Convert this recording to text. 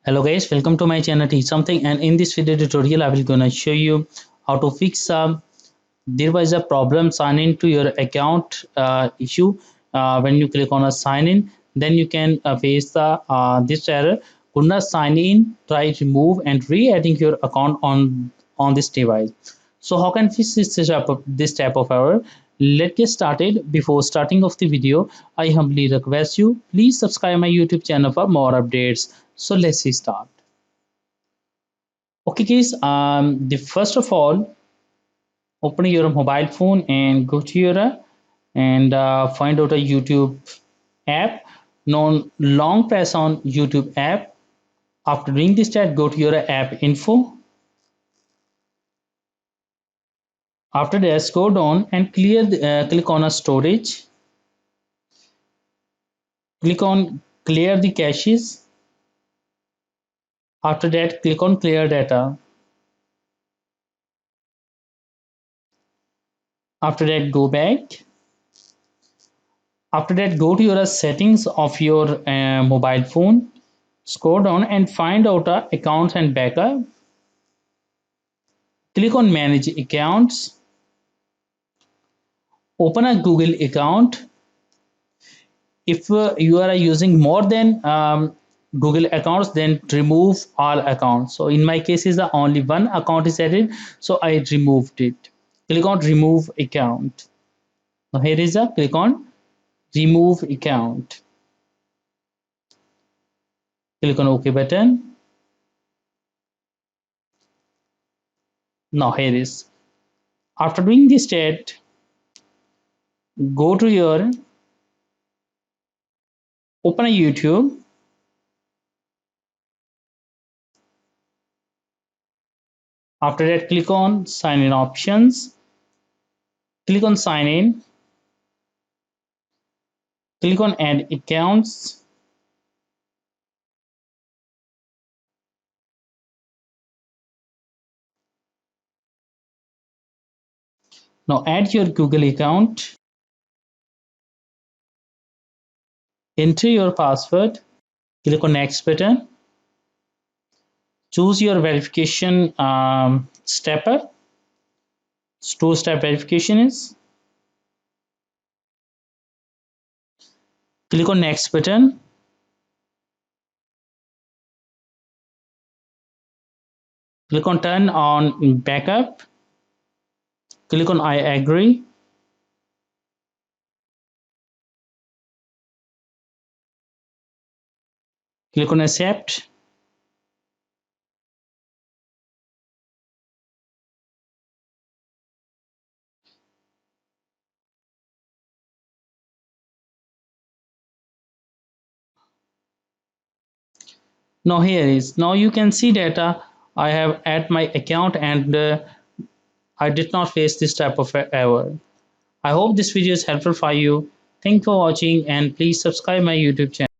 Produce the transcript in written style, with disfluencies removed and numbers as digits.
Hello guys, welcome to my channel Teach Something, and in this video tutorial I will gonna show you how to fix there was a problem sign in to your account issue. When you click on a sign in, then you can face the this error, could not sign in, try remove and re-adding your account on this device. So how can fix this type of error? Let's get started. Before starting of the video, I humbly request you please subscribe my YouTube channel for more updates. So let's start. Okay guys, the first of all, open your mobile phone and go to your and find out a YouTube app. Now long press on YouTube app. After doing this step, go to your app info. After that, scroll down and click on a storage. Click on clear the caches. After that, click on clear data. After that, go back. After that, go to your settings of your mobile phone. Scroll down and find out accounts and backup. Click on manage accounts. Open a Google account. If you are using more than Google accounts, then remove all accounts. So in my case is the only one account is added, so I removed it. Click on remove account. Now here is a click on remove account. Click on OK button. Now here is. After doing this step, go to your open a YouTube. After that, click on sign in options. Click on sign in. Click on add accounts. Now add your Google account. Enter your password. Click on next button. Choose your verification stepper. Two-step verification is. Click on next button. Click on turn on backup. Click on I agree. Click on accept. Now here is. Now you can see that I have add my account and I did not face this type of error. I hope this video is helpful for you. Thanks for watching and please subscribe my YouTube channel.